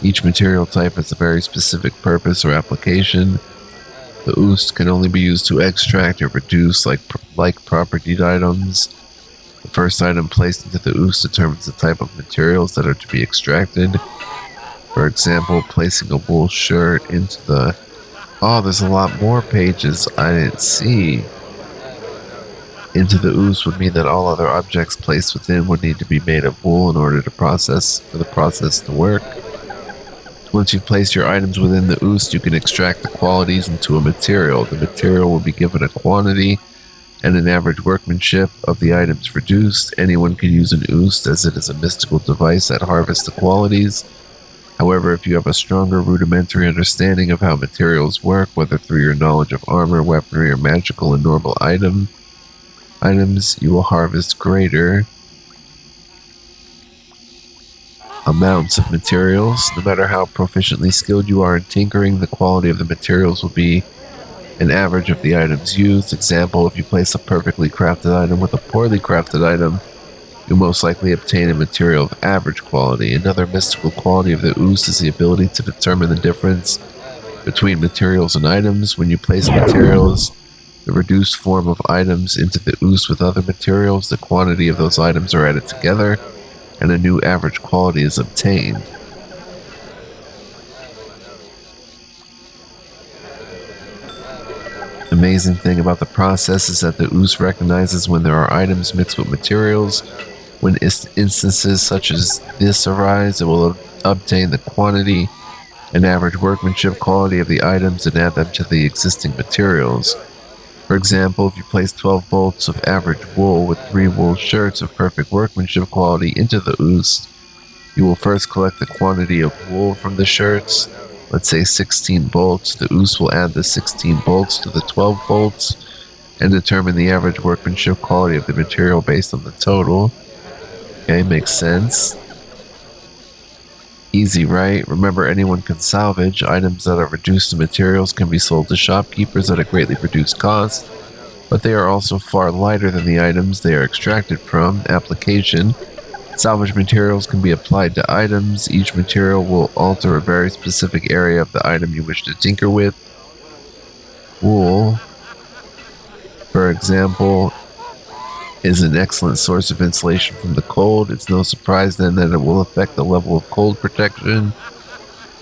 Each material type has a very specific purpose or application. The Oos can only be used to extract or reduce like propertied items. The first item placed into the Oos determines the type of materials that are to be extracted. For example, placing a wool shirt into the... Oh, there's a lot more pages I didn't see. Into the ooze would mean that all other objects placed within would need to be made of wool in order to for the process to work. Once you've placed your items within the ooze, you can extract the qualities into a material. The material will be given a quantity and an average workmanship of the items reduced. Anyone can use an ooze as it is a mystical device that harvests the qualities. However, if you have a stronger rudimentary understanding of how materials work, whether through your knowledge of armor, weaponry, or magical and normal items, you will harvest greater amounts of materials. No matter how proficiently skilled you are in tinkering, the quality of the materials will be an average of the items used. Example, if you place a perfectly crafted item with a poorly crafted item, you'll most likely obtain a material of average quality. Another mystical quality of the ooze is the ability to determine the difference between materials and items. When you place materials, the reduced form of items, into the ooze with other materials, the quantity of those items are added together, and a new average quality is obtained. The amazing thing about the process is that the ooze recognizes when there are items mixed with materials. When instances such as this arise, it will obtain the quantity and average workmanship quality of the items and add them to the existing materials. For example, if you place 12 bolts of average wool with 3 wool shirts of perfect workmanship quality into the ooze, You will first collect the quantity of wool from the shirts, let's say 16 bolts. The Oos will add the 16 bolts to the 12 bolts and determine the average workmanship quality of the material based on the total. Okay, makes sense. Easy, right? Remember, anyone can salvage. Items that are reduced to materials can be sold to shopkeepers at a greatly reduced cost, but they are also far lighter than the items they are extracted from. Application. Salvage materials can be applied to items. Each material will alter a very specific area of the item you wish to tinker with. Wool, for example, is an excellent source of insulation from the cold. It's no surprise then that it will affect the level of cold protection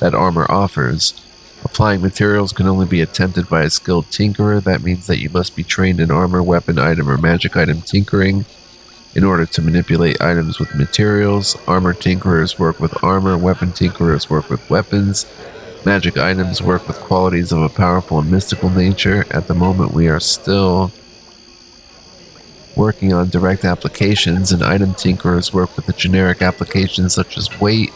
that armor offers. Applying materials can only be attempted by a skilled tinkerer. That means that you must be trained in armor, weapon, item, or magic item tinkering in order to manipulate items with materials. Armor tinkerers work with armor, weapon tinkerers work with weapons, magic items work with qualities of a powerful and mystical nature. At the moment, we are still working on direct applications, and item tinkerers work with the generic applications such as weight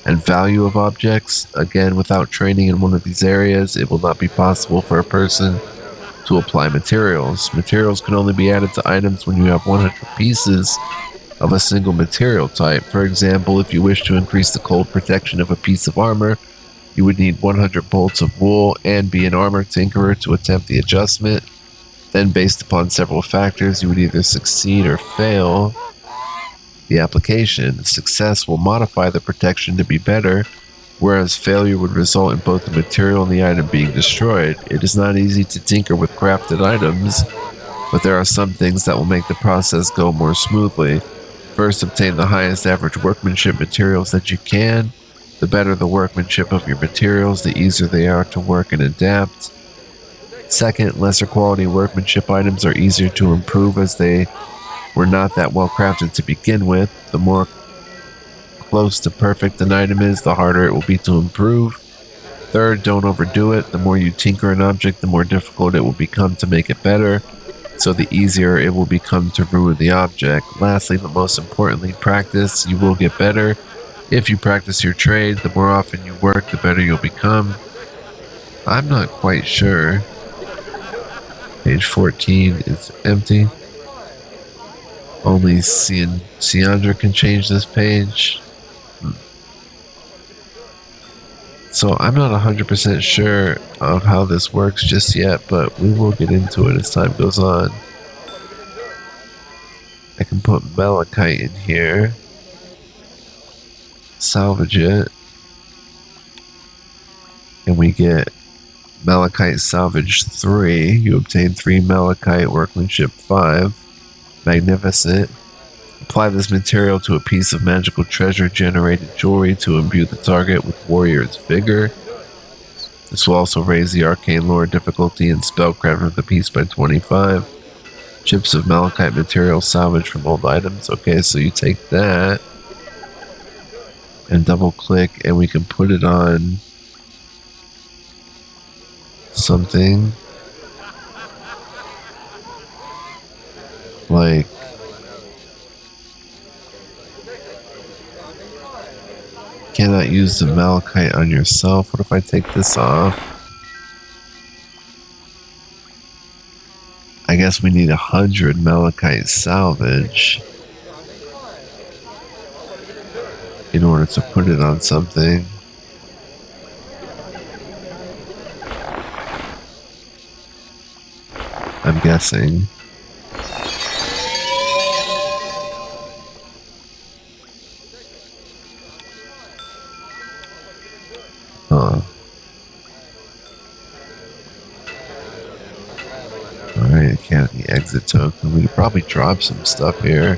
and value of objects. Again, without training in one of these areas, it will not be possible for a person to apply materials. Materials can only be added to items when you have 100 pieces of a single material type. For example, if you wish to increase the cold protection of a piece of armor, you would need 100 bolts of wool and be an armor tinkerer to attempt the adjustment. Then, based upon several factors, you would either succeed or fail the application. Success will modify the protection to be better, whereas failure would result in both the material and the item being destroyed. It is not easy to tinker with crafted items, but there are some things that will make the process go more smoothly. First, obtain the highest average workmanship materials that you can. The better the workmanship of your materials, the easier they are to work and adapt. Second, lesser quality workmanship items are easier to improve as they were not that well crafted to begin with. The more close to perfect an item is, the harder it will be to improve. Third, don't overdo it. The more you tinker an object, the more difficult it will become to make it better, so the easier it will become to ruin the object. Lastly, but most importantly, practice. You will get better. If you practice your trade, the more often you work, the better you'll become. I'm not quite sure. Page 14 is empty. Only Ciandra can change this page. So I'm not 100% sure of how this works just yet, but we will get into it as time goes on. I can put malachite in here, salvage it, and we get malachite salvage 3. You obtain 3 malachite, workmanship 5. Magnificent. Apply this material to a piece of magical treasure generated jewelry to imbue the target with warrior's vigor. This will also raise the arcane lore difficulty and spellcraft of the piece by 25. Chips of malachite material salvaged from old items. Okay, so you take that and double click and we can put it on something like cannot use the malachite on yourself. What if I take this off? I guess we need 100 malachite salvage in order to put it on something. I'm guessing. Huh. Alright, Academy exit token. We could probably drop some stuff here.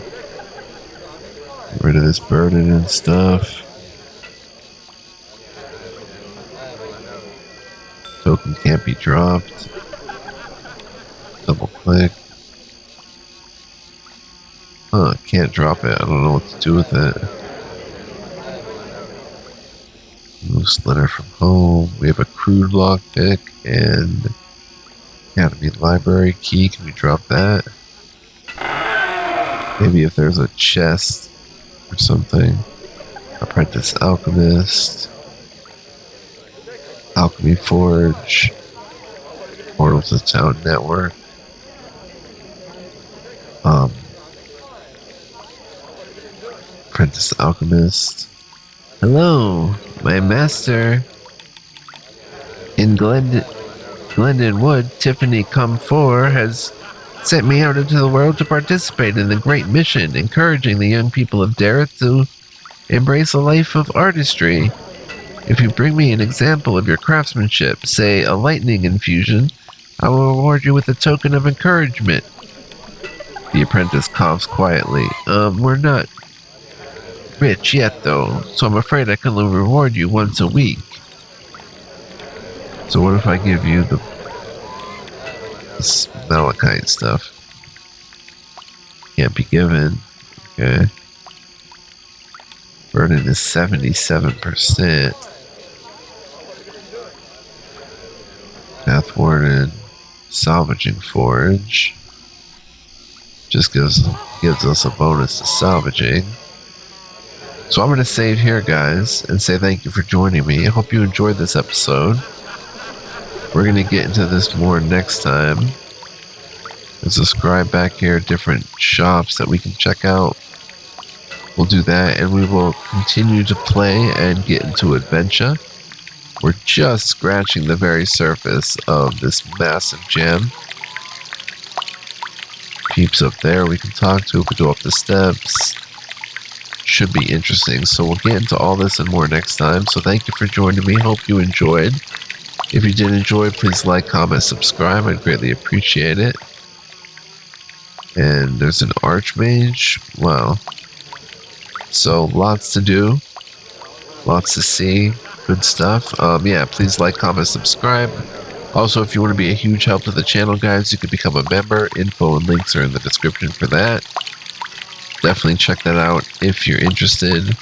Get rid of this burden and stuff. Token can't be dropped. Double click. Huh, can't drop it. I don't know what to do with it. Loose letter from home. We have a crude lockpick and Academy library key. Can we drop that? Maybe if there's a chest or something. Apprentice Alchemist, Alchemy Forge, Portal to Town Network, Apprentice Alchemist. Hello, my master. In Glendon Wood, Tiffany Comfort has sent me out into the world to participate in the great mission, encouraging the young people of Dareth to embrace a life of artistry. If you bring me an example of your craftsmanship, say a lightning infusion, I will reward you with a token of encouragement. The apprentice coughs quietly. We're not rich yet, though, so I'm afraid I can only reward you once a week. So what if I give you this malachite stuff? Can't be given. Okay. Burden is 77%. Path Warden, Salvaging Forge. Just gives us a bonus to salvaging. So I'm going to save here, guys, and say thank you for joining me. I hope you enjoyed this episode. We're going to get into this more next time. There's a scribe back here, different shops that we can check out. We'll do that, and we will continue to play and get into adventure. We're just scratching the very surface of this massive gem. Peeps up there we can talk to if we go up the steps. Should be interesting. So we'll get into all this and more next time. So thank you for joining me. Hope you enjoyed. If you did enjoy, please like, comment, subscribe. I'd greatly appreciate it. And there's an archmage. Wow. So lots to do. Lots to see. Good stuff. Yeah, please like, comment, subscribe. Also, if you want to be a huge help to the channel, guys, you can become a member. Info and links are in the description for that. Definitely check that out if you're interested.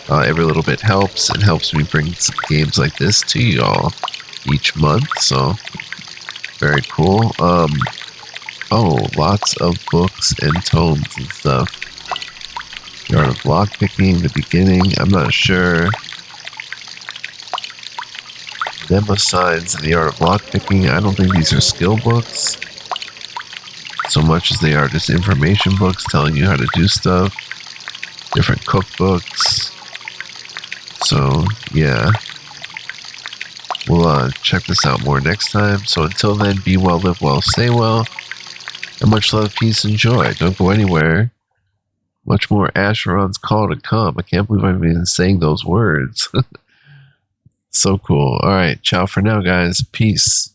Every little bit helps. It helps me bring some games like this to y'all each month. So, very cool. Oh, lots of books and tomes and stuff. The Art of Lockpicking, the beginning. I'm not sure. Demo signs and the Art of Lockpicking. I don't think these are skill books so much as they are just information books telling you how to do stuff. Different cookbooks. So, yeah. We'll check this out more next time. So until then, be well, live well, stay well. And much love, peace, and joy. Don't go anywhere. Much more Asheron's Call to come. I can't believe I'm even saying those words. So cool. All right. Ciao for now, guys. Peace.